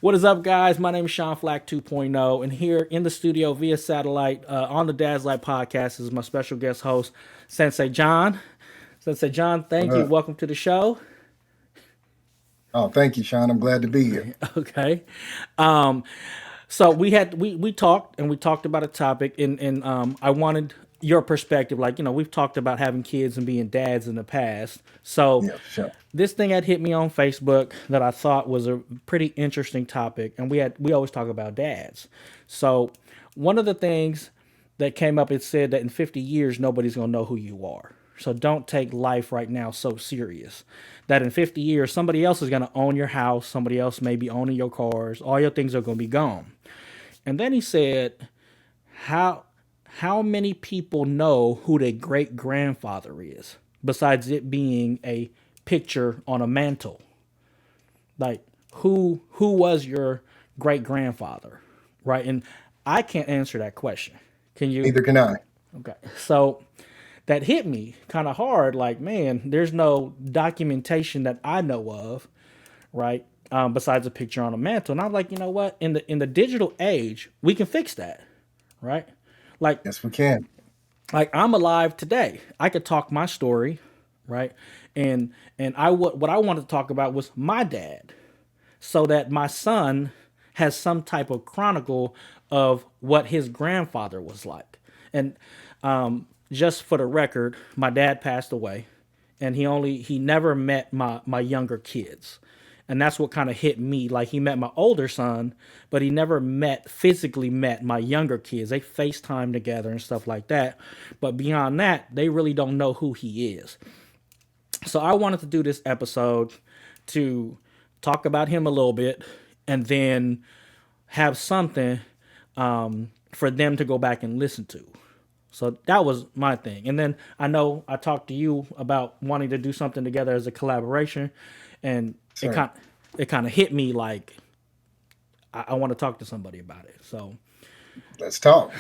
What is up, guys? My name is Sean Flac 2.0, and here in the studio via satellite on the Dad's Light podcast is my special guest host, Sensei Jon. Sensei Jon, What thank you. up? Welcome to the show. Oh, thank you, Sean. I'm glad to be here. Okay. Um, so we talked and we talked about a topic, and I wanted your perspective. Like, we've talked about having kids and being dads in the past. So Yeah, for sure. this thing had hit me on Facebook that I thought was a pretty interesting topic, and we always talk about dads. So one of the things that came up, it said that in 50 years nobody's gonna know who you are. So don't take life right now so serious. That in 50 years somebody else is gonna own your house, somebody else may be owning your cars, all your things are gonna be gone. And then he said, how how many people know who their great grandfather is besides it being a picture on a mantle? Like, who was your great grandfather, right? And I can't answer that question. Can you? Neither can I. Okay, so that hit me kind of hard. Like, man, there's no documentation that I know of, right? Besides a picture on a mantle. And I'm like, you know what? In the digital age, we can fix that, right? Like Yes, we can. like I'm alive today. I could talk my story, right? And what I wanted to talk about was my dad, so that my son has some type of chronicle of what his grandfather was like. And just for the record, my dad passed away, and he never met my younger kids, and that's what kind of hit me. Like, he met my older son, but he never physically met my younger kids. They FaceTime together and stuff like that, but beyond that, they really don't know who he is. So I wanted to do this episode to talk about him a little bit, and then have something for them to go back and listen to. So that was my thing. And then I know I talked to you about wanting to do something together as a collaboration, and it Sir. kind it kind of hit me like I want to talk to somebody about it. Let's talk.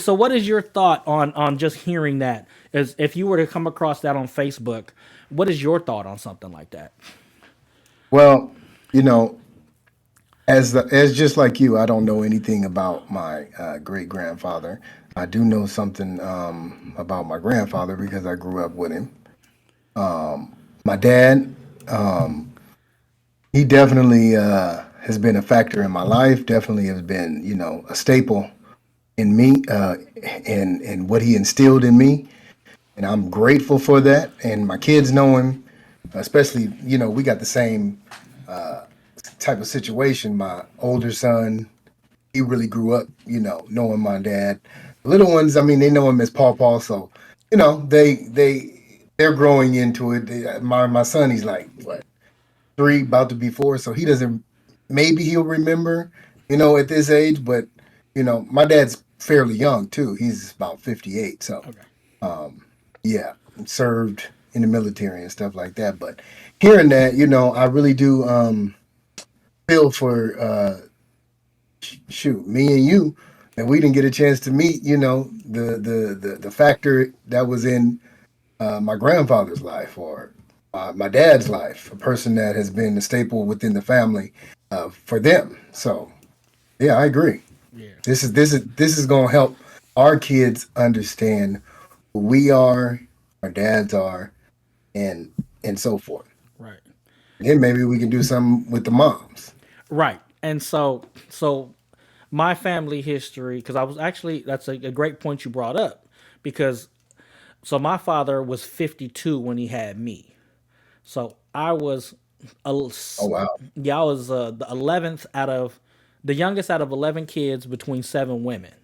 What is your thought on just hearing that? As if you were to come across that on Facebook, what is your thought on something like that? Well, you know, as just like you, I don't know anything about my great grandfather. I do know something about my grandfather because I grew up with him. My dad, he definitely has been a factor in my life. Definitely has been, a staple in me, and what he instilled in me, and I'm grateful for that. And my kids know him, especially, we got the same type of situation. My older son, he really grew up, knowing my dad. The little ones, I mean, they know him as Paw Paw, so they're growing into it. My son, he's like what, 3, about to be 4, so he doesn't. Maybe he'll remember, at this age, but my dad's fairly young too. He's about 58, so Okay. yeah, served in the military and stuff like that. But hearing that, I really do feel for shoot, me and you, that we didn't get a chance to meet. The factor that was in my grandfather's life, or my dad's life, a person that has been a staple within the family for them. So yeah, I agree. Yeah. This is going to help our kids understand who we are, our dads are, and so forth. Right. Then maybe we can do something with the moms. Right. And so my family history, because I was actually, that's a great point you brought up, because so my father was 52 when he had me. So I was a, Oh wow. yeah, I was the 11th out of the youngest out of 11 kids between 7 women,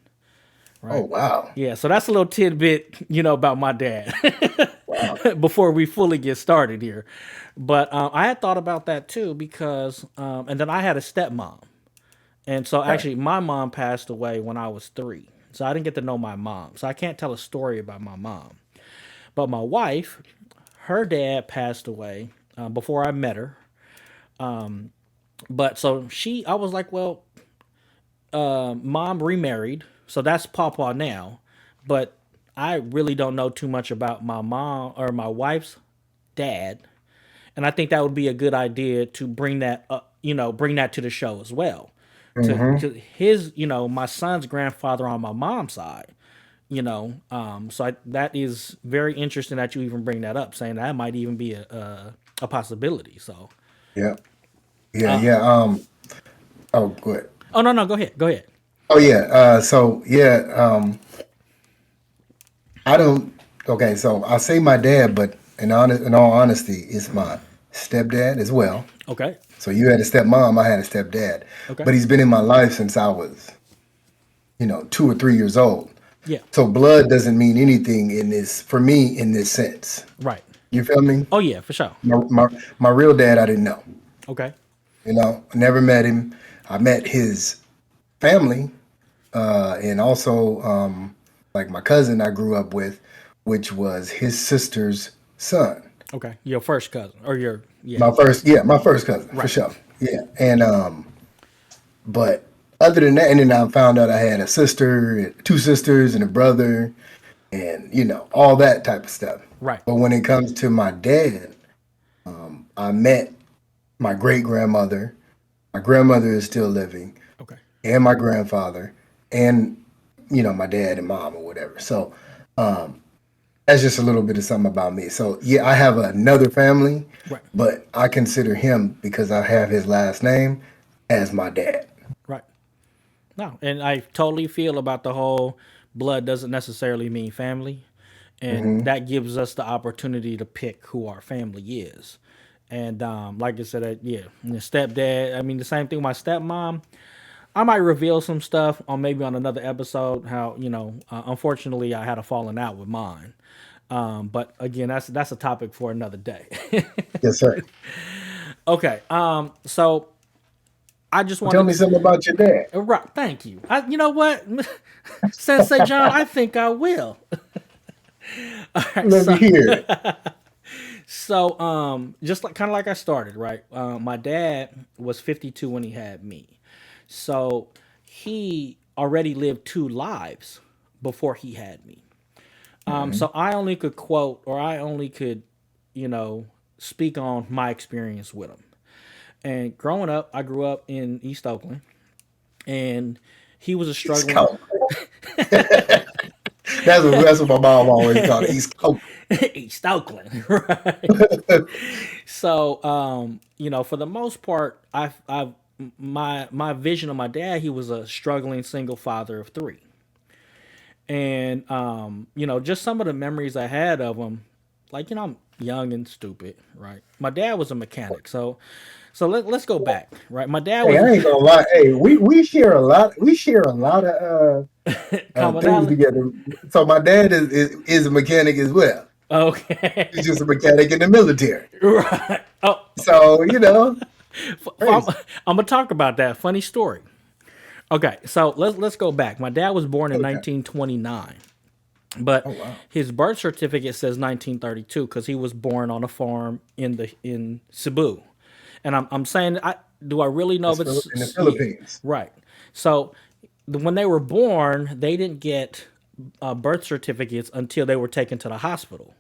Oh right? wow. Yeah, so that's a little tidbit, about my dad Wow. before we fully get started here. But I had thought about that too, because, and then I had a stepmom. And so Right. actually, my mom passed away when I was 3. So I didn't get to know my mom. So I can't tell a story about my mom. But my wife, her dad passed away before I met her. But so I was like, well, mom remarried. So that's Papa now. But I really don't know too much about my mom or my wife's dad. And I think that would be a good idea to bring that up, bring that to the show as well. To Hmm. his, my son's grandfather on my mom's side. That is very interesting that you even bring that up, saying that might even be a possibility. So, Yeah. Yeah. Yeah. Oh, good. oh no, no, go ahead, go ahead. Oh, yeah. So yeah. I don't. Okay. So I say my dad, but in all honesty, it's my stepdad as well. Okay, So you had a stepmom, I had a stepdad, okay, but he's been in my life since I was, 2 or 3 years old. yeah, So blood doesn't mean anything in this for me in this sense. right. You feel me? Oh yeah, for sure. My real dad, I didn't know. Okay, Never met him. I met his family, and also like my cousin I grew up with, which was his sister's son. okay. Your first cousin or your yeah, My first cousin for right, sure. Yeah, and but other than that, and then I found out I had a sister, two sisters, and a brother, and all that type of stuff. right. But when it comes to my dad, I met my great grandmother. My grandmother is still living, Okay, and my grandfather, and my dad and mom or whatever. So that's just a little bit of something about me. So yeah, I have another family, right, but I consider him because I have his last name as my dad. right. No, and I totally feel about the whole blood doesn't necessarily mean family, and Hmm. that gives us the opportunity to pick who our family is. And like I said, yeah, the stepdad. I mean, the same thing with my stepmom. I might reveal some stuff on maybe on another episode. How unfortunately, I had a falling out with mine. But again, that's a topic for another day. Yes, sir. Okay. So I just Well, tell wanted me something about your dad. right. Thank you. You know what, Sensei John, I think I will. All right. Let me hear it. Just like kind of like I started, right? My dad was 52 when he had me, so he already lived two lives before he had me. Hmm. So I only could quote, or I only could, you know, speak on my experience with him. And growing up, I grew up in East Oakland, and he was a East struggling Coast. That's what my mom always called it. East Coast. East Oakland, right? So, for the most part, my vision of my dad, he was a struggling single father of three, and just some of the memories I had of him, like I'm young and stupid, right? My dad was a mechanic, let's go back, right? My dad Hey, was I ain't gonna lie. Hey, we share a lot. We share a lot of things commonality. together. So my dad is a mechanic as well. He's Okay, just a mechanic in the military. right. Oh, So I'm, crazy. I'm gonna talk about that funny story. Okay, so let's go back. My dad was born in Okay. 1929, but Oh wow. his birth certificate says 1932 because he was born on a farm in Cebu. And I'm saying, do I really know if In the it's yeah, Philippines. right? So when they were born, they didn't get birth certificates until they were taken to the hospital,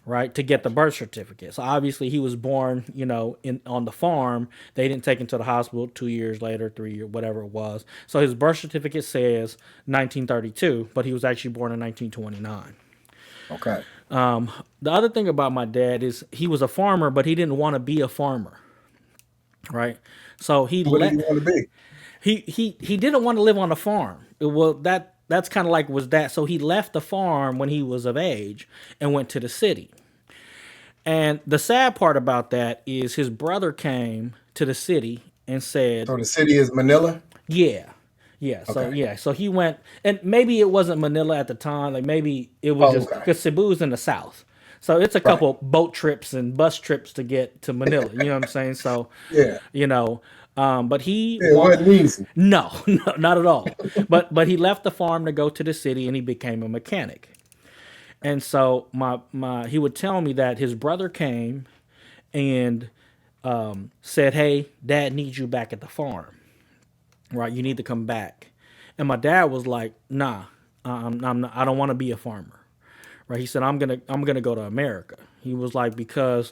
right, to get the birth certificate. So obviously he was born, in on the farm. They didn't take him to the hospital 2 years later, 3 years, whatever it was. So his birth certificate says 1932, but he was actually born in 1929. Okay. The other thing about my dad is he was a farmer, but he didn't want to be a farmer, right? So he What did let you want to be? he didn't want to live on a farm. Well, that's kind of like was that. So he left the farm when he was of age and went to the city. And the sad part about that is his brother came to the city and said, So the city is Manila. "Yeah, yeah." So Okay. yeah, so he went, and maybe it wasn't Manila at the time. Like maybe it was Oh, just okay. because Cebu's in the south. So it's a Right. couple boat trips and bus trips to get to Manila. You know what I'm saying? So, Yeah. you know, but he Yeah. It wasn't easy. no, no, not at all. But he left the farm to go to the city, and he became a mechanic. And so my he would tell me that his brother came and said, "Hey, Dad needs you back at the farm. Right? You need to come back." And my dad was like, "Nah, I'm not, I don't want to be a farmer." Right? He said, "I'm gonna go to America." He was like, because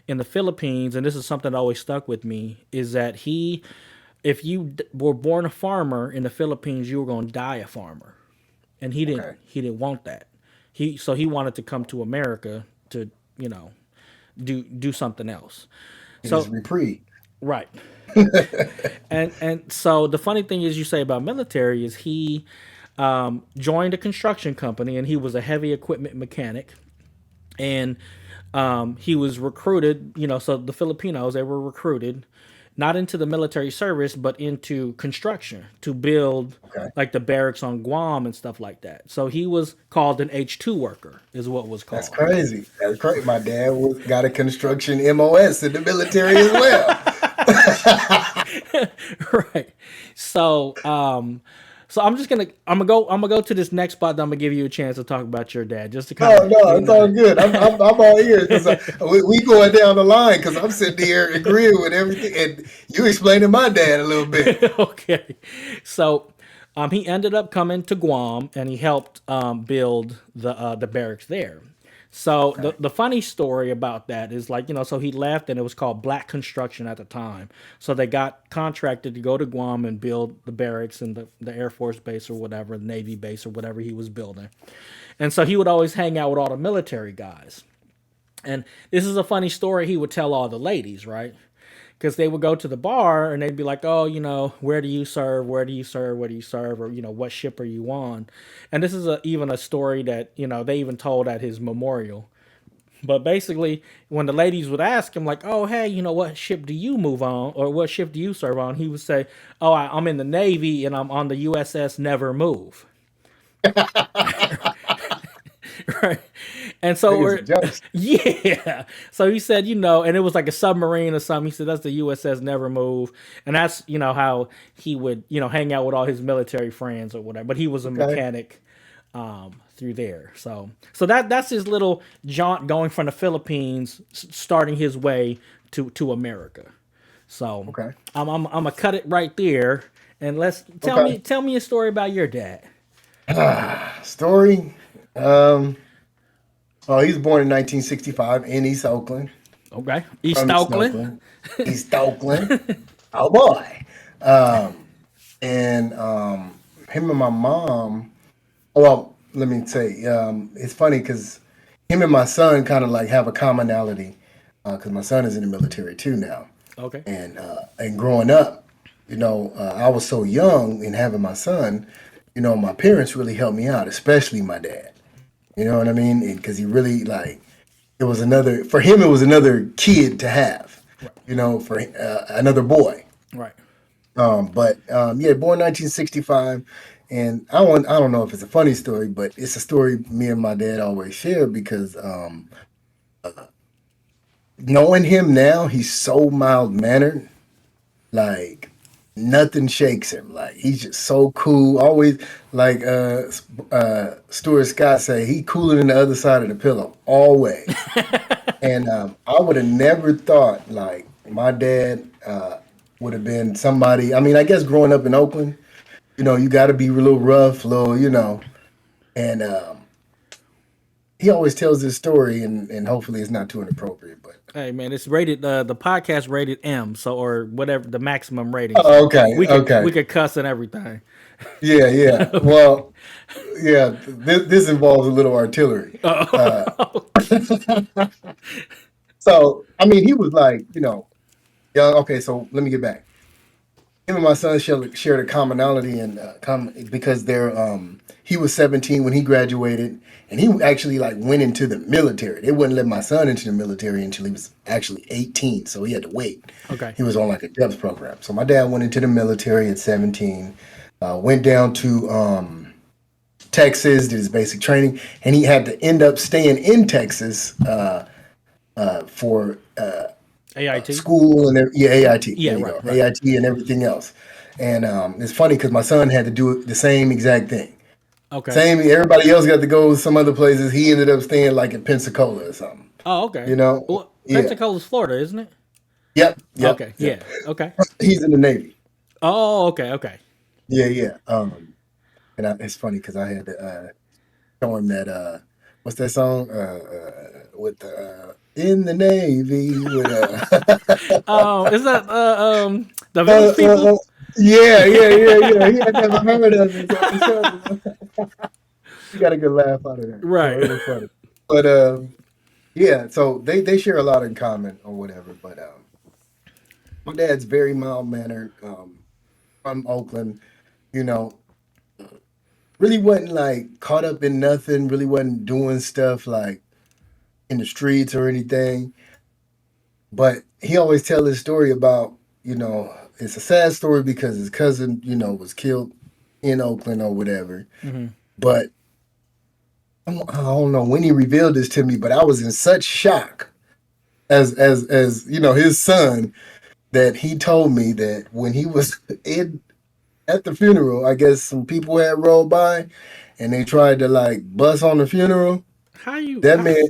in the Philippines, and this is something that always stuck with me, is that if you were born a farmer in the Philippines, you were going to die a farmer, and Okay. he didn't want that. He wanted to come to America to you know do something else. It is So reprieve. right, and so the funny thing is, you say about military is he joined a construction company, and he was a heavy equipment mechanic, and he was recruited. So the Filipinos, they were recruited not into the military service, but into construction to build Okay. like the barracks on Guam and stuff like that. So he was called an H2 worker, is what was That's called. crazy. That's crazy. My dad got a construction MOS in the military as well. Right. So, so I'm gonna go to this next spot. That I'm gonna give you a chance to talk about your dad, just to kind No, of no, it's all good. I'm all ears because we going down the line because I'm sitting here agreeing with everything, and you explaining my dad a little bit. okay. So, he ended up coming to Guam, and he helped build the barracks there. So Okay. the funny story about that is, like, so he left, and it was called Black Construction at the time. So they got contracted to go to Guam and build the barracks and the Air Force base or whatever, the Navy base or whatever he was building. And so he would always hang out with all the military guys. And this is a funny story he would tell all the ladies, right? Because they would go to the bar and they'd be like, "Oh, where do you serve? Where do you serve? Where do you serve? Or what ship are you on?" And this is even a story that they even told at his memorial. But basically, when the ladies would ask him, like, "Oh, hey, what ship do you move on, or what ship do you serve on?" He would say, "Oh, I'm in the Navy and I'm on the USS Never Move." Right. And so Making we're, some jokes. yeah. So he said, and it was like a submarine or something. He said that's the USS Never Move, and that's how he would hang out with all his military friends or whatever. But he was a Okay. mechanic through there. So that's his little jaunt going from the Philippines, starting his way to America. So Okay. I'm gonna cut it right there, and let's Okay. tell me a story about your dad. Story. Um. Oh, he was born in 1965 in East Oakland, Okay, East from East Oakland. Oakland. East Oakland. Oh boy. Um. And him and my mom. Well, let me say, it's funny because him and my son kind of like have a commonality because my son is in the military too now, Okay. and growing up, I was so young in having my son. My parents really helped me out, especially my dad. You know what I mean? Because he really like it was another for him. It was another kid to have. Right. For another boy. Right. Yeah, born 1965, and I don't know if it's a funny story, but it's a story me and my dad always share because knowing him now, he's so mild mannered, like nothing shakes him. Like he's just so cool. Always like Stuart Scott say, he cooler than the other side of the pillow, always. And I would have never thought like my dad would have been somebody. I mean, I guess growing up in Oakland, you got to be a little rough, little, and he always tells this story, and hopefully it's not too inappropriate. But Hey man, it's rated the podcast rated M, so or whatever the maximum rating. oh, So okay, we okay, could cuss and everything. yeah, yeah. Well, yeah, this involves a little artillery. Uh, so I mean, he was like, young. Okay, so let me get back. Him and my son shared a commonality and because he was 17 when he graduated, and he actually like went into the military. They wouldn't let my son into the military until he was actually 18, so he had to wait. Okay. He was on like a depth program. So my dad went into the military at 17, went down to Texas, did his basic training, and he had to end up staying in Texas for AIT. school and yeah, AIT. Yeah. There you Right. go, Right. AIT and everything else. And it's funny because my son had to do the same exact thing. Okay. Same. Everybody else got to go some other places. He ended up staying like in Pensacola or something. Oh, okay. You know? Well, Yeah. Pensacola's Florida, isn't it? Yep. Yep. Okay. Yep. Yeah. Okay. He's in the Navy. Oh, okay. Okay. Yeah. Yeah. And it's funny because I had to show him that. what's that song? With in the Navy with Is that the uh, Village uh, People? uh, yeah. He had never heard of it, so for sure, he got a good laugh out of that. So Right. it was funny. But yeah, so they share a lot in common or whatever. But my dad's very mild mannered. From Oakland, you know, really wasn't like caught up in nothing. Really wasn't doing stuff like in the streets or anything. But he always tell this story about, it's a sad story because his cousin, was killed in Oakland or whatever. Hmm. But I don't know when he revealed this to me, but I was in such shock as his son, that he told me that when he was in at the funeral, I guess some people had rolled by and they tried to like bust on the funeral. How you? That man,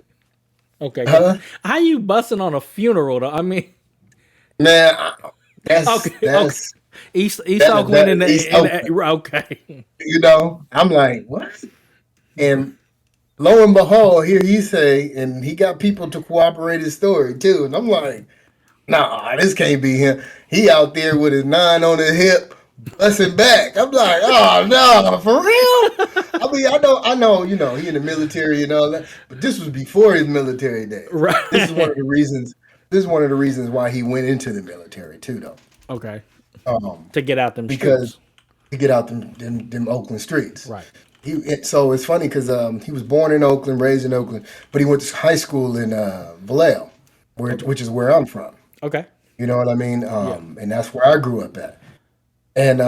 Okay, go. huh? How you busting on a funeral? Though? I mean, Man, that's okay, okay. that's East Oakland that East Oakland. okay. I'm like, what? And lo and behold, here he say, and he got people to cooperate his story too. And I'm like, nah, this can't be him. He out there with his nine on his hip, busting back. I'm like, oh no, for real? I mean, I know, he in the military and all that, but this was before his military days. This is one of Right. the reasons. This is one of the reasons why he went into the military too, though. Okay. Um, To get out them because streets. to get out them Oakland streets. Right. So it's funny because he was born in Oakland, raised in Oakland, but he went to high school in Vallejo, Okay. which is where I'm from. Okay. You know what I mean? Yeah. And that's where I grew up at. And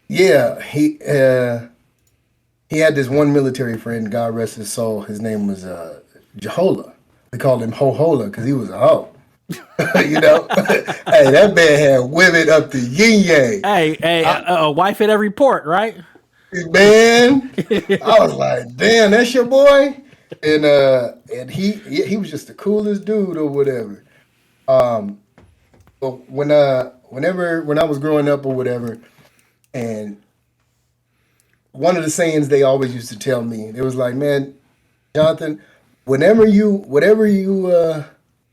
yeah, he had this one military friend. God rest his soul. His name was Jehola. We called him Hohola because he was a hoe. Hey, that man had women up to yin yang. Hey, a wife at every port, right? Man, I was like, damn, that's your boy. And he was just the coolest dude or whatever. Um, but when I was growing up or whatever, and one of the sayings they always used to tell me, it was like, man, Jonathan, if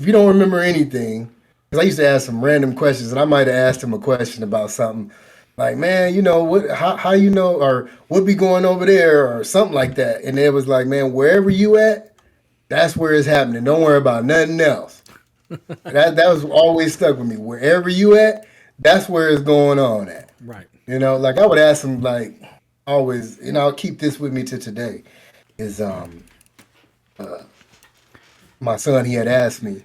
you don't remember anything, because I used to ask some random questions, and I might have asked him a question about something, like, man, how or what be going over there, or something like that, and it was like, man, wherever you at, that's where it's happening. Don't worry about nothing else. That was always stuck with me. Wherever you at, that's where it's going on at. Right. Like I would ask him, like, always, I'll keep this with me to today. Is my son, he had asked me,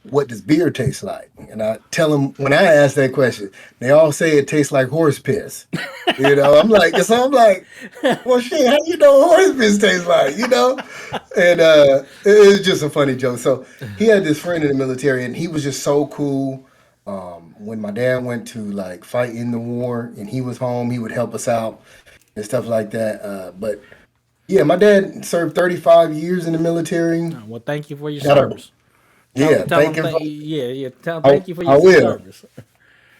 what does beer taste like? And I tell him, when I ask that question, they all say it tastes like horse piss. I'm like, well, shit, how you know what horse piss tastes like? And it's just a funny joke. So he had this friend in the military, and he was just so cool. When my dad went to like fight in the war, and he was home, he would help us out and stuff like that. But yeah, my dad served 35 years in the military. Well, thank you for your Got a service. Yeah, Tell thank them, him. yeah, yeah. Tell I, thank you for I your will. service.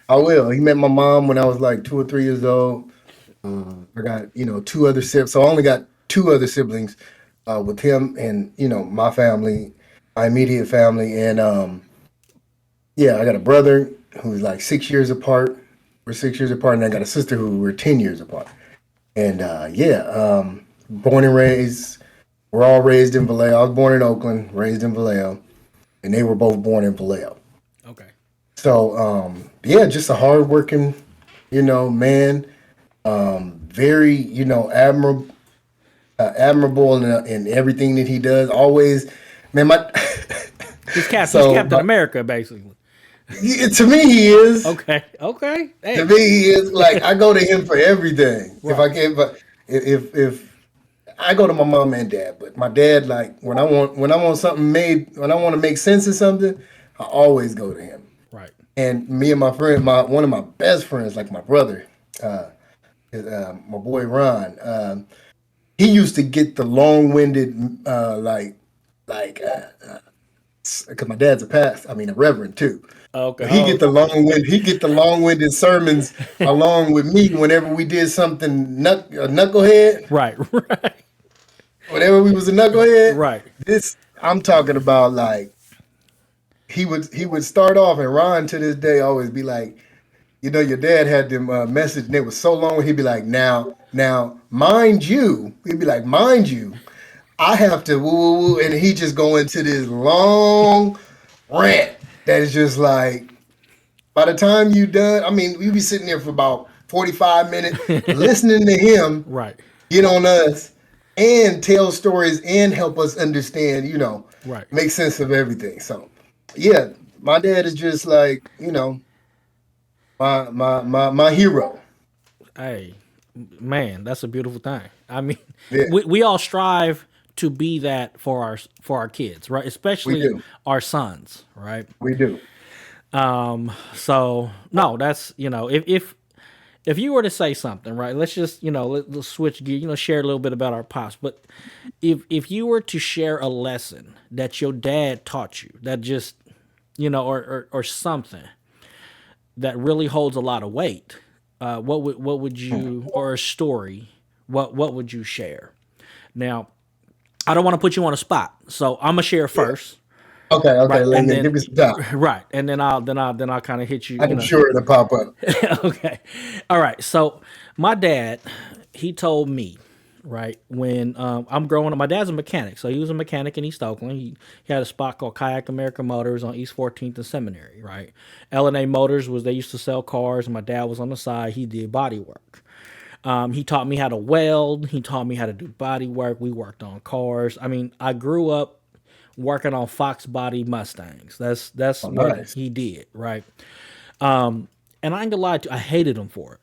I will. He met my mom when I was like 2 or 3 years old. I got, two other siblings. So I only got two other siblings with him and, my family, my immediate family. And yeah, I got a brother who's like 6 years apart. We're 6 years apart. And I got a sister who we're 10 years apart. And yeah, born and raised, we're all raised in Vallejo. I was born in Oakland, raised in Vallejo. And they were both born in Vallejo. Okay. So yeah, just a hardworking, man. Very, admirable in everything that he does. Always, man. He's So Captain America, basically. to me, he is. Okay. Okay. To Hey. me, he is. Like I go to him for everything. If Right. I can, but if I go to my mom and dad, but my dad, like when I want something made, when I want to make sense of something, I always go to him. Right. And me and my friend, my one of my best friends, like my brother, my boy Ron, he used to get the long-winded, because my dad's a reverend too. Okay. But he Oh. get the long-winded sermons along with me whenever we did something a knucklehead. Right. Right. whenever we was a knucklehead, Right. this I'm talking about like he would start off, and Ron to this day always be like, your dad had them message, and it was so long. He'd be like, now, mind you, he'd be like, mind you, I have to woo woo woo, and he just go into this long rant that is just like, by the time you done, I mean, we be sitting there for about 45 minutes listening to him Right. get on us and tell stories and help us understand, Right. make sense of everything. So, yeah, my dad is just like, my hero. Hey, man, that's a beautiful thing. I mean, Yeah, we all strive to be that for our kids, right? we Especially do. our sons, right? We do. So no, that's if you were to say something, right? Let's just let's switch gear. Share a little bit about our pops. But if you were to share a lesson that your dad taught you, that just or something that really holds a lot of weight, what would you, or a story, what would you share? Now, I don't want to put you on a spot, so I'm gonna share Yeah. first, Okay, okay. right, and Yeah, give then me some time. right, and then I'll kind of hit you, I'm sure it'll pop up. okay. All right. So my dad, he told me, right, when I'm growing up, my dad's a mechanic. So he was a mechanic in East Oakland. He had a spot called Kayak America Motors on East 14th and Seminary, right? L&A Motors was, they used to sell cars, and my dad was on the side. He did body work. He taught me how to weld. He taught me how to do body work. We worked on cars. I mean, I grew up working on Fox body Mustangs. That's Oh, what nice. he did, right? And I ain't gonna lie to you, I hated him for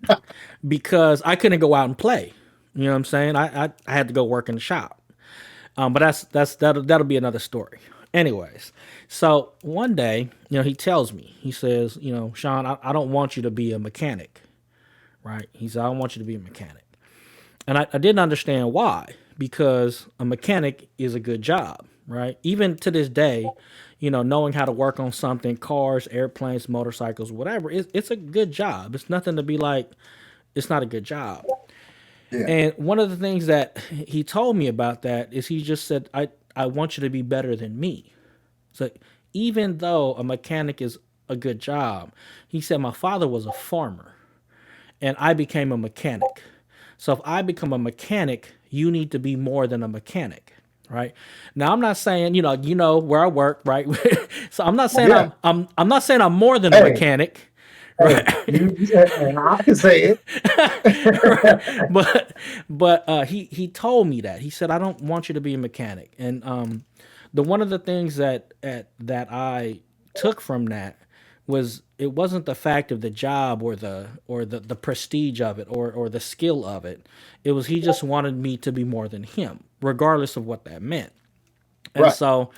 it because I couldn't go out and play. You know what I'm saying? I had to go work in the shop. But that'll be another story. Anyways, so one day, he tells me, he says, Sean, I don't want you to be a mechanic, right? He said, I don't want you to be a mechanic. And I didn't understand why, because a mechanic is a good job, right? Even to this day, knowing how to work on something, cars, airplanes, motorcycles, whatever, it's a good job. It's nothing to be like, it's not a good job. Yeah. And one of the things that he told me about that is he just said, I want you to be better than me. So even though a mechanic is a good job, he said, my father was a farmer and I became a mechanic. So if I become a mechanic, you need to be more than a mechanic, right? Now I'm not saying where I work, right? So I'm not saying Yeah. I'm not saying I'm more than a Hey, mechanic, hey, right? and I can say Right. it. But he told me that he said I don't want you to be a mechanic, and the one of the things that I took from that was it wasn't the fact of the job or the prestige of it or the skill of it. It was he just wanted me to be more than him, regardless of what that meant. And Right. so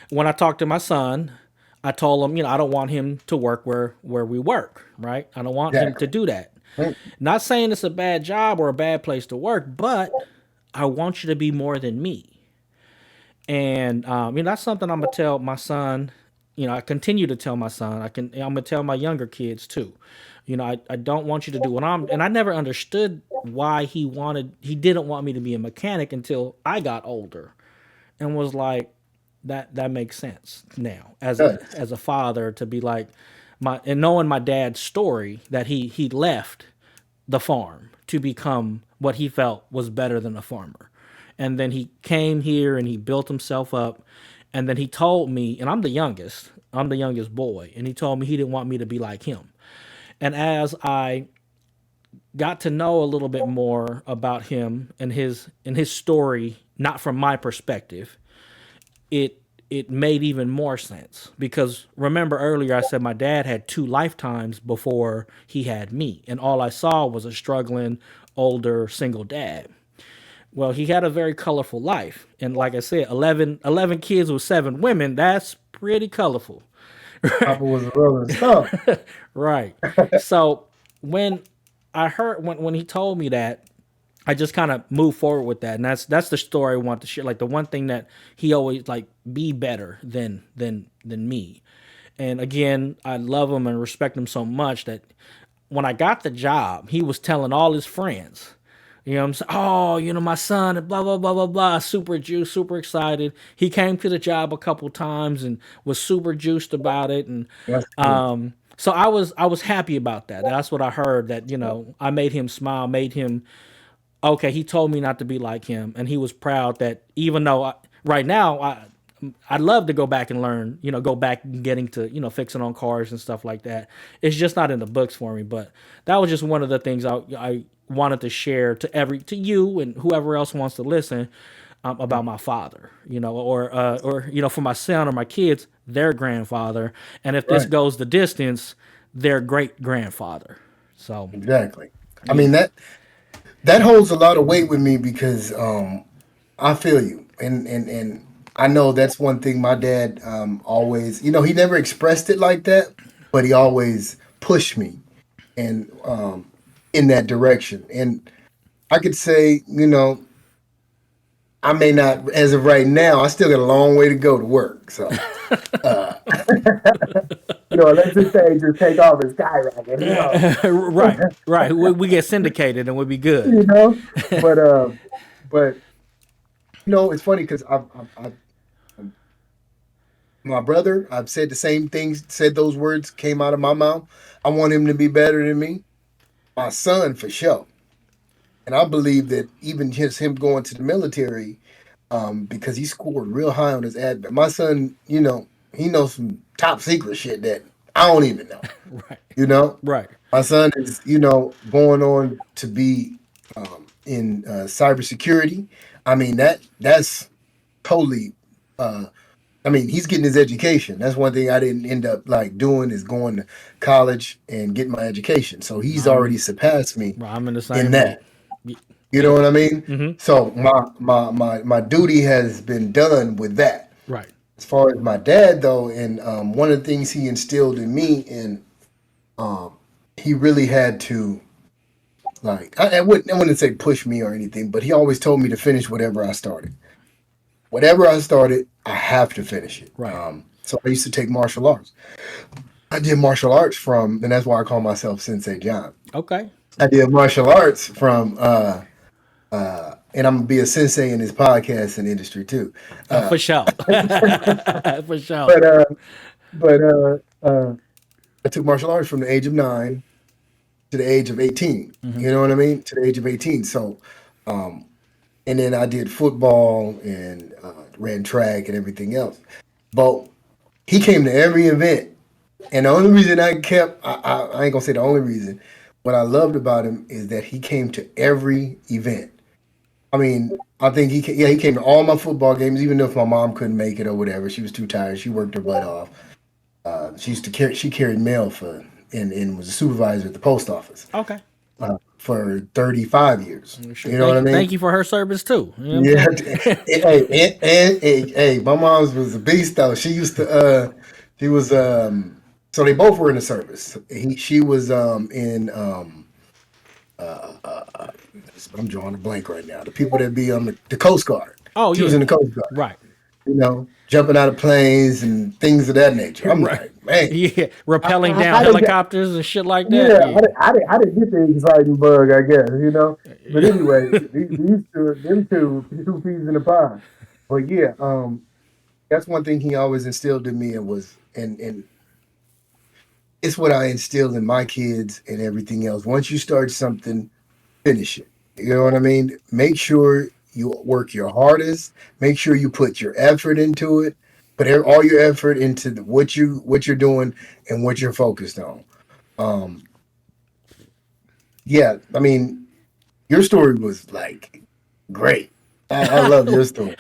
when I talked to my son, I told him, I don't want him to work where we work, right? I don't want him to Exactly. do that. Mm, Not saying it's a bad job or a bad place to work, but I want you to be more than me. And that's something I'm gonna tell my son. I continue to tell my son. I'm gonna tell my younger kids too. I don't want you to do what I'm. And I never understood why he didn't want me to be a mechanic until I got older, and was like, that makes sense now as a does. as a father to be like and knowing my dad's story that he left the farm to become what he felt was better than a farmer. And then he came here and he built himself up. And then he told me, and I'm the youngest, boy, and he told me he didn't want me to be like him. And as I got to know a little bit more about him and his story, not from my perspective, it made even more sense because remember earlier I said my dad had two lifetimes before he had me, and all I saw was a struggling older single dad. Well, he had a very colorful life, and like I said, 11 kids with 7 women, that's pretty colorful. Papa was a rolling stone. Right. So when I heard when he told me that, I just kind of moved forward with that, and that's the story I want to share. Like the one thing that he always like, be better than me. And again, I love him and respect him so much that when I got the job, he was telling all his friends, You know what I'm saying? Oh, my son, and blah, blah, blah, blah, blah. Super juiced, super excited. He came to the job a couple times and was super juiced about it. And That's cool. so I was happy about that. That's what I heard, that, I made him smile, made him okay. He told me not to be like him. And he was proud that even though right now I'd love to go back and learn, go back and getting to, fixing on cars and stuff like that. It's just not in the books for me. But that was just one of the things I wanted to share to you and whoever else wants to listen, about my father, or for my son or my kids, their grandfather. And if this Right. goes the distance, their great grandfather. So, Exactly. I yeah, mean that holds a lot of weight with me because I feel you, and I know that's one thing my dad always. He never expressed it like that, but he always pushed me and in that direction. And I could say, I may not, as of right now, I still got a long way to go to work. So, let's just say just take off and skyrocket, right, right. We get syndicated and we'll be good. you know. But but it's funny because my brother, I've said the same things, said those words came out of my mouth. I want him to be better than me. My son, for sure. And I believe that even just him going to the military, because he scored real high on his admit. My son, he knows some top secret shit that I don't even know. Right, You know, right. my son is, going on to be in cybersecurity. I mean that's totally. Uh, I mean, he's getting his education. That's one thing I didn't end up like doing is going to college and getting my education. So he's already I'm surpassed me I'm in the in same boat. that. Y- You know Yeah. what I mean? Hmm. So my duty has been done with that. Right. As far as my dad though, and one of the things he instilled in me, and he really had to like I wouldn't say push me or anything, but he always told me to finish whatever I started. Whatever I started, I have to finish it. Right. So I used to take martial arts. I did martial arts and that's why I call myself Sensei John. Okay. I did martial arts from and I'm gonna be a sensei in this podcasting industry too. Uh, For sure. For sure. but uh, but I took martial arts from the age of 9 to the age of 18. Hmm. You know what I mean? To the age of 18. So, and then I did football and ran track and everything else. But he came to every event, and the only reason I ain't gonna say the only reason. What I loved about him is that he came to every event. I mean, I think he came to all my football games, even if my mom couldn't make it or whatever. She was too tired. She worked her butt off. She carried mail and was a supervisor at the post office Okay. for 35 years. Sure. You know what I mean? Thank you for her service too. You know what Yeah. I'm saying? Hey, my mom was a beast though. She used to, she was, so they both were in the service. She was, in, I'm drawing a blank right now. The people that be on the Coast Guard. Oh She was yeah. in the Coast Guard, Right. jumping out of planes and things of that nature. I'm Right. like, man, Yeah. I, Rappelling I, down I didn't get, helicopters and shit like that. yeah, Yeah. I didn't get the exciting bug, I guess. But anyway, these two, them two peas in the pie. But yeah, that's one thing he always instilled in me, and it's what I instill in my kids and everything else. Once you start something, finish it. You know what I mean? Make sure you work your hardest. Make sure you put your effort into it. Put all your effort into what you're doing and what you're focused on. Um, yeah, I mean, your story was like great. I love your story.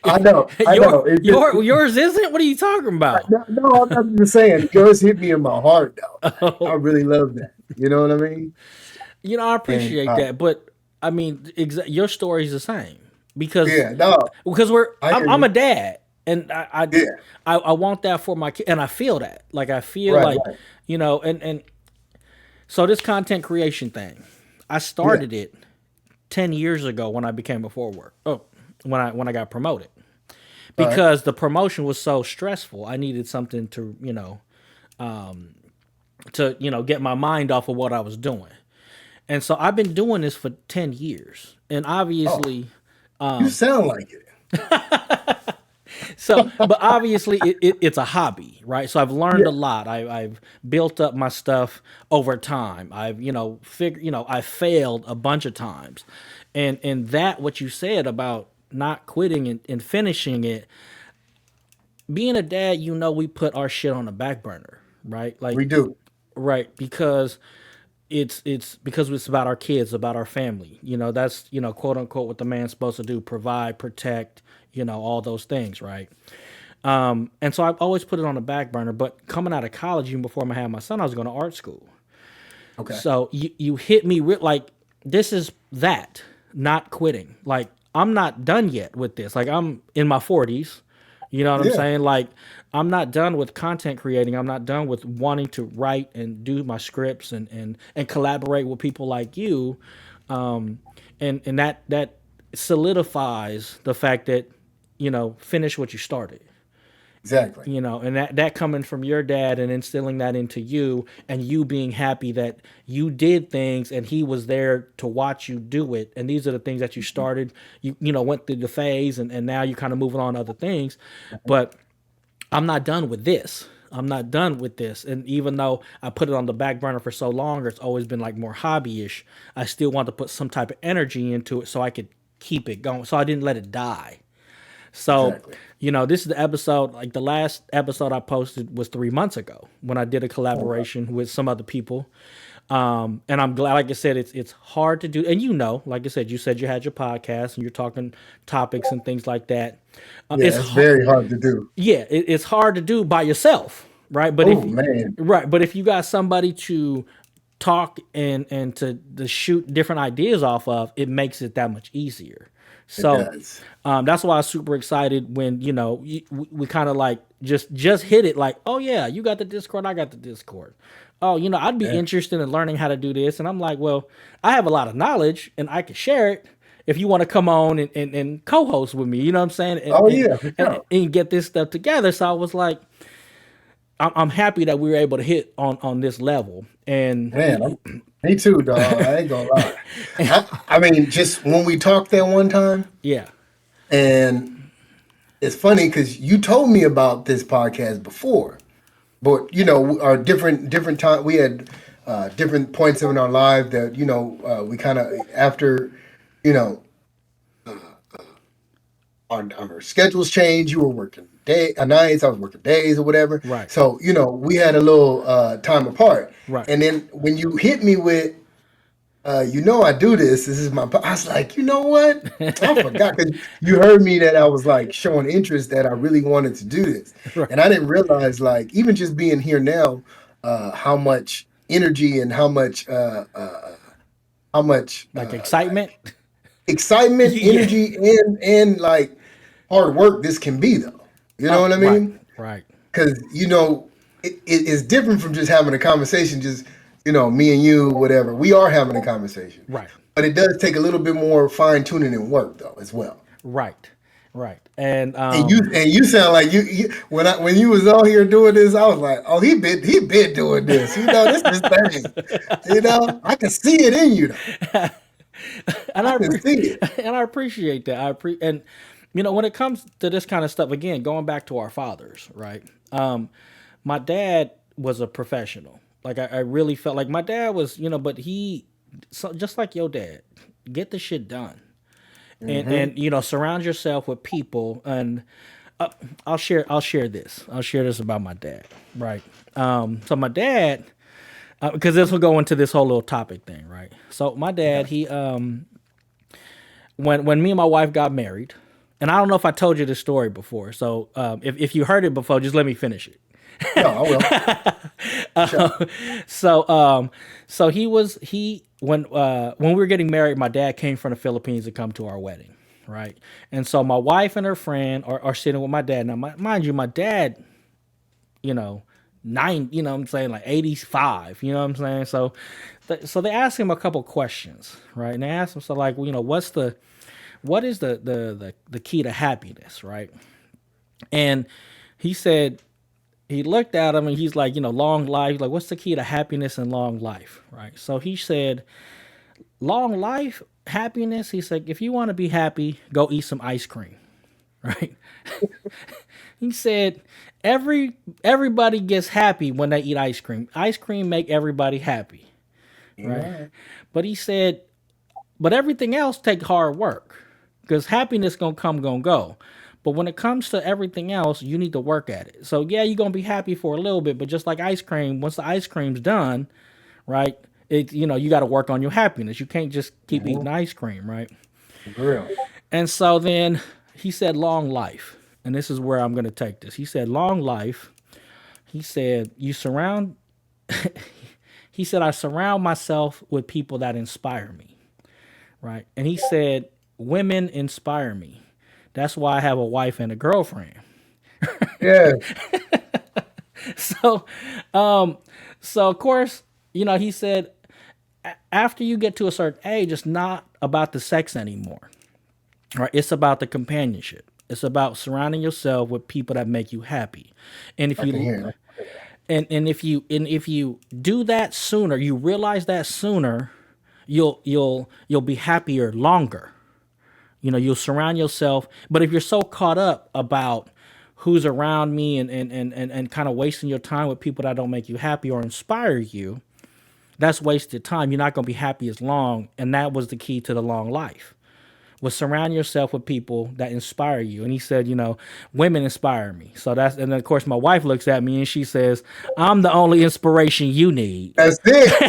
I know. It just Yours isn't. What are you talking about? no, I'm just saying yours hit me in my heart though. I Oh, really love that. You know what I mean? I And appreciate that, but I mean, your story's the same because yeah, no, I hear I'm you. a dad, and Yeah, I want that for my kid, and I feel that. Like I feel right, like right. and so this content creation thing, I Yeah. started it 10 years ago when I became a forward. Oh, when I got promoted All right. because the promotion was so stressful. I needed something to get my mind off of what I was doing. And so I've been doing this for 10 years. And Oh, obviously, you sound like it. but obviously it's a hobby, right? So I've learned a Yeah. lot. I've built up my stuff over time. I've, I failed a bunch of times. And that, what you said about not quitting and finishing it, being a dad, we put our shit on the back burner, right? We Like, do. right, because it's because it's about our kids, about our family. That's quote unquote what the man's supposed to do: provide, protect, all those things, right? And so I've always put it on the back burner. But coming out of college, even before I had my son, I was going to art school. Okay. So you hit me like, this is that, not quitting. Like, I'm not done yet with this. Like, I'm in my 40s. You know what I'm Yeah. saying? Like, I'm not done with content creating. I'm not done with wanting to write and do my scripts and collaborate with people like you. And that solidifies the fact that, finish what you started. Exactly. And that coming from your dad and instilling that into you, and you being happy that you did things and he was there to watch you do it, and these are the things that you started, went through the phase, and now you're kind of moving on to other things. But I'm not done with this. I'm not done with this. And even though I put it on the back burner for so long, or it's always been like more hobby-ish, I still want to put some type of energy into it so I could keep it going, so I didn't let it die. So, Exactly. this is the episode. Like, the last episode I posted was 3 months ago when I did a Okay. collaboration with some other people. And I'm glad, like I said, it's hard to do. And like I said you had your podcast and you're talking topics and things like that. Yeah, it's very hard to do. Yeah, it's hard to do by yourself, right? But Oh if man, if you got somebody to talk and to shoot different ideas off of, it makes it that much easier. it So does. that's why I was super excited when we kind of like just hit it, like, oh yeah, you got the Discord, I got the Discord. Oh, I'd be Yeah. interested in learning how to do this, and I'm like, well, I have a lot of knowledge and I can share it if you want to come on and co-host with me. You know what I'm saying? And Oh and, yeah, for and sure. and get this stuff together. So I was like, I'm happy that we were able to hit on this level. And Man, me too, dog. I ain't gonna lie. I mean, just when we talked that one time, yeah, and it's funny because you told me about this podcast before, but our different time we had different points in our life that we kind of after you know our schedules changed. You were working nights, I was working days or whatever. right, So we had a little time apart, right. and then when you hit me with I do this. This is my. I was like, you know what? I forgot because you heard me that I was like showing interest that I really wanted to do this, Right. and I didn't realize like even just being here now, how much energy and how much Like excitement. like excitement, Yeah. energy, and like hard work this can be though. You know Oh, what I right, mean? right, Because it is different from just having a conversation, just me and you, whatever. We are having a conversation, right, but it does take a little bit more fine tuning and work though as well. right, right. And And you sound like when you was on here doing this, I was like, oh, he been doing this. This is thing. I can see it in you though. and I can see it. I appreciate that. And when it comes to this kind of stuff, again, going back to our fathers, right? My dad was a professional. Like, I really felt like my dad was, but just like your dad, get the shit done. And Hmm. surround yourself with people. And I'll share this about my dad, right? So my dad, because this will go into this whole little topic thing, right? So my dad, Okay. he when me and my wife got married, and I don't know if I told you this story before. So if you heard it before, just let me finish it. No, I will. For sure. So he when we were getting married, my dad came from the Philippines to come to our wedding, right? And so my wife and her friend are sitting with my dad. Now, mind you, my dad, you know, what I'm saying, like 85, you know what I'm saying? So, so they asked him a couple questions, right? And they asked him, so like, what is the key to happiness, right? And he said, he looked at him and he's like, long life. Like, what's the key to happiness and long life, right? So he said, long life, happiness. He's like, if you want to be happy, go eat some ice cream, right? He said, everybody gets happy when they eat ice cream. Ice cream make everybody happy, You're right? right. But he said, but everything else take hard work because happiness gonna come, gonna go. But when it comes to everything else, you need to work at it. So yeah, you're gonna be happy for a little bit, but just like ice cream, once the ice cream's done, right? It you got to work on your happiness. You can't just keep Mm-hmm. eating ice cream, right? Real. And so then he said long life. And this is where I'm going to take this. He said long life. He said you surround he said I surround myself with people that inspire me, right? And he said women inspire me. That's why I have a wife and a girlfriend. Yeah. So so of course, he said after you get to a certain age, it's not about the sex anymore. Right? It's about the companionship. It's about surrounding yourself with people that make you happy. And if I can you hear that. and if you do that sooner, you realize that sooner, you'll be happier longer. You'll surround yourself. But if you're so caught up about who's around me and kind of wasting your time with people that don't make you happy or inspire you, that's wasted time. You're not going to be happy as long. And that was the key to the long life was surround yourself with people that inspire you. And he said, women inspire me. So and then of course my wife looks at me and she says, I'm the only inspiration you need. That's it.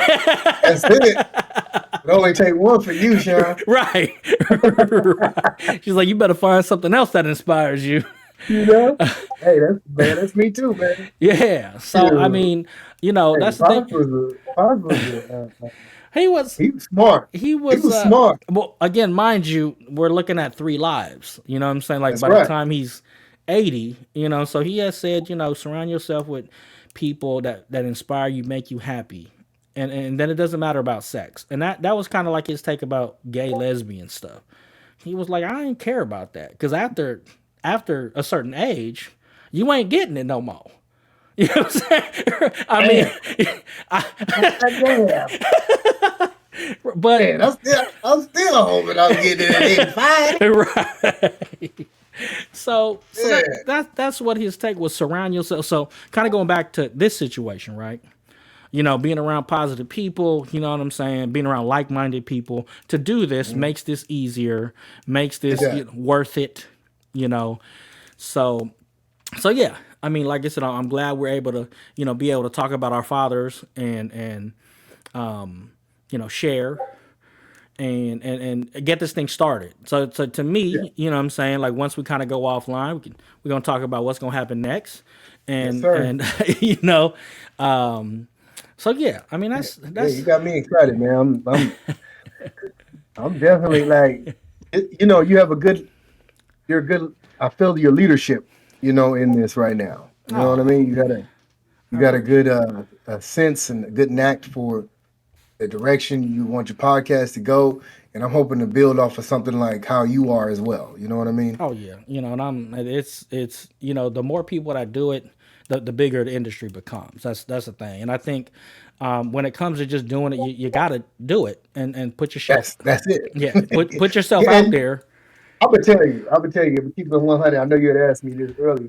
That's it. It only take one for you, Sean. Right. Right. She's like, you better find something else that inspires you. You know? Hey, that's me too, man. Yeah. So I Shoot. mean, Hey, that's the thing. Pops was He was he was smart. he He was was smart. well again, mind you, we're looking at 3 lives. You know what I'm saying? Like That's by the right. time he's 80, so he has said, surround yourself with people that inspire you, make you happy. And then it doesn't matter about sex. And that was kind of like his take about gay lesbian stuff. He was like, I ain't care about that. Because after a certain age, you ain't getting it no more. You know what I'm saying? I Damn. mean, Damn. but Man, I'm still hoping I'm getting it at 85. right. So Yeah. that's what his take was. Surround yourself. So kind of going back to this situation, right? Being around positive people. You know what I'm saying? Being around like-minded people to do this Mhm. makes this easier, makes It this does. worth it. You know, so yeah. I mean, like I said, I'm glad we're able to be able to talk about our fathers and share and get this thing started. So to Yeah. me, you know what I'm saying, like once we kind of go offline, we're gonna talk about what's gonna happen next, Yes, and sir. and you know, so yeah, I mean Yeah, you that's got me excited, man. I'm definitely like, you have you're good. I feel your leadership, in this right now. You know what I oh mean? You I got a good appreciate sense and a good knack for the direction you want your podcast to go. And I'm hoping to build off of something like how you are as well. You know what I mean? Oh yeah, and it's the more people that do it, the bigger the industry becomes. That's the thing, and I think when it comes to just doing it, you got to do it and put your shit. That's Yeah, it. put yourself Yeah, out and there. I'm gonna tell you, if we keep it 100, I know you had asked me this earlier.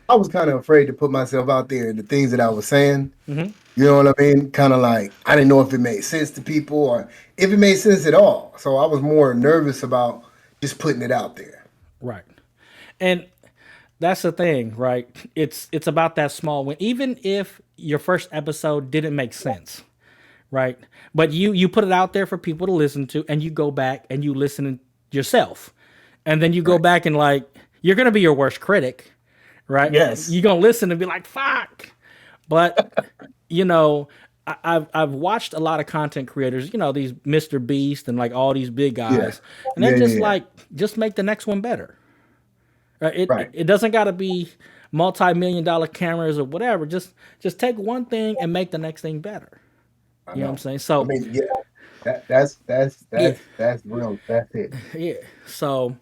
I was kind of afraid to put myself out there and the things that I was saying. Hmm. You know what I mean? Kind of like I didn't know if it made sense to people or if it made sense at all. So I was more nervous about just putting it out there. Right, and that's the thing, right? It's about that small win, even if your first episode didn't make sense, right? But you put it out there for people to listen to, and you go back and you listen yourself, and then you go Right. back and like you're gonna be your worst critic, right? Yes. You're gonna listen and be like, "Fuck," but you know. I've watched a lot of content creators, these Mr. Beast and like all these big Yeah. guys, and they're Yeah. Yeah. just Yeah. like, just make the next one better. Right? It Right. it doesn't got to be multi-million-dollar cameras or whatever. Just take one thing and make the next thing better. I You know what I'm know. saying? I So mean, yeah. That's yeah, that's real. That's it. yeah. So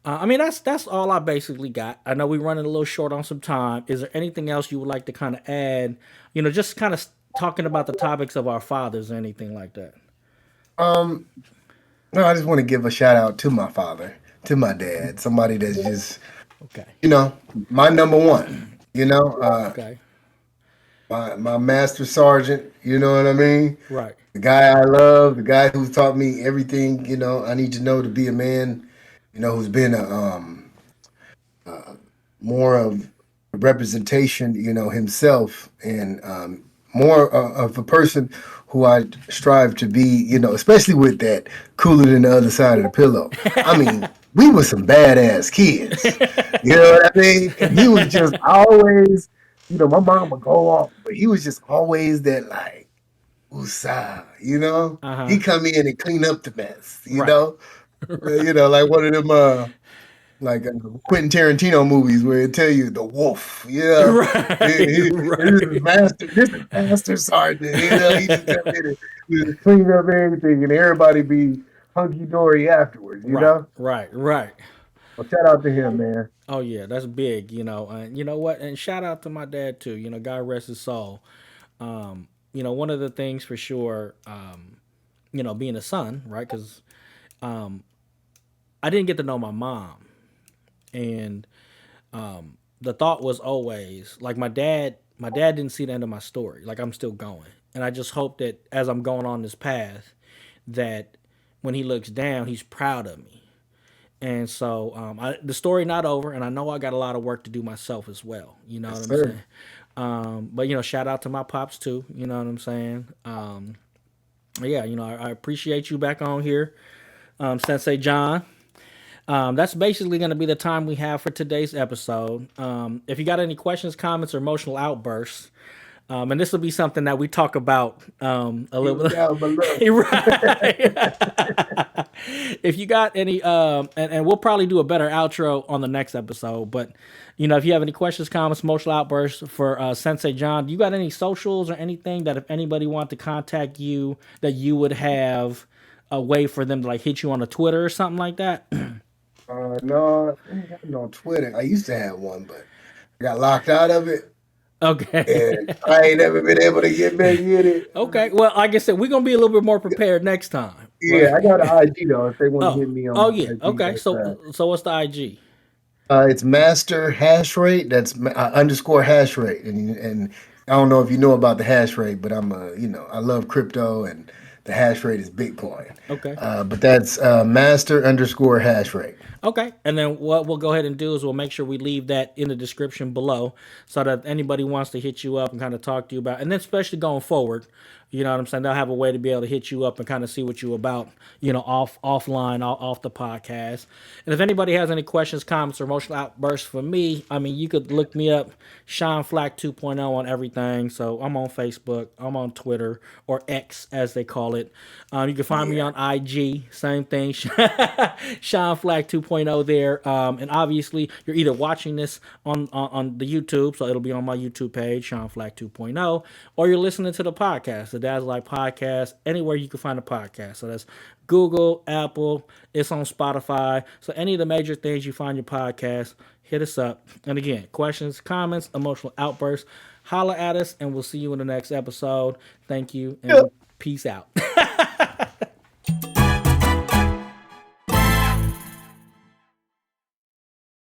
I mean that's all I basically got. I know we're running a little short on some time. Is there anything else you would like to kind of add? Just kind of talking about the topics of our fathers or anything like that. Um, no, I just want to give a shout out to my father, to my dad, somebody that's just, Okay. you know, my number one. You know, Okay. my master sergeant. You know what I mean? Right. The guy I love, the guy who's taught me everything. I need to know to be a man. Who's been a more of a representation. Himself and more of a person who I strive to be. Especially with that cooler than the other side of the pillow. I mean, we were some badass kids. You know what I mean? And he was just always, my mom would go off, but he was just always that like, Usa, Uh huh. he come in and clean up the mess, Right. like one of them, like Quentin Tarantino movies where it tell you the wolf, Right. this is Right. master sergeant, he just come in and just clean up everything and everybody be hunky dory afterwards. Right. Right. Right. Well, shout out to him, man. Oh yeah, that's big. And you know what? And shout out to my dad too. God rest his soul. One of the things for sure. Being a son, right? Because I didn't get to know my mom, and the thought was always like my dad. My dad didn't see the end of my story. Like I'm still going, and I just hope that as I'm going on this path, that when he looks down, he's proud of me. And so the story not over, and I know I got a lot of work to do myself as well. You know what Yes, I'm saying? sir. But shout out to my pops too. You know what I'm saying? Yeah, I appreciate you back on here, Sensei John. That's basically going to be the time we have for today's episode. If you got any questions, comments, or emotional outbursts, and this will be something that we talk about a He little was bit. down below. Right. If you got any, and we'll probably do a better outro on the next episode. But if you have any questions, comments, emotional outbursts for Sensei John, do you got any socials or anything that if anybody wanted to contact you, that you would have a way for them to like hit you on a Twitter or something like that? No, I ain't got no Twitter. I used to have one, but I got locked out of it, and Okay. I ain't never been able to get back in it. Okay. Well, like I said, we're gonna be a little bit more prepared next time, Yeah, right? I got an IG though. If they want to Oh. hit me on Oh my yeah. IG, Okay. that's So what's the IG? it's master hash rate. That's underscore hash rate, and I don't know if you know about the hash rate, but I love crypto, and the hash rate is Bitcoin. Okay. But that's master underscore hash rate. Okay. And then what we'll go ahead and do is we'll make sure we leave that in the description below so that if anybody wants to hit you up and kind of talk to you about, and then especially going forward, you know what I'm saying? They'll have a way to be able to hit you up and kind of see what you about, offline, off the podcast. And if anybody has any questions, comments, or emotional outbursts for me, I mean, you could look me up, Sean Flac 2.0 on everything. So I'm on Facebook, I'm on Twitter, or X as they call it. You can find me Yeah. on IG, same thing, Sean Flac 2.0 there. And obviously, you're either watching this on the YouTube, so it'll be on my YouTube page, Sean Flac 2.0, or you're listening to the podcast, the Dad's Like podcast, anywhere you can find a podcast. So that's Google, Apple, it's on Spotify. So any of the major things you find your podcast, hit us up. And again, questions, comments, emotional outbursts, holla at us, and we'll see you in the next episode. Thank you, Yeah. and peace out.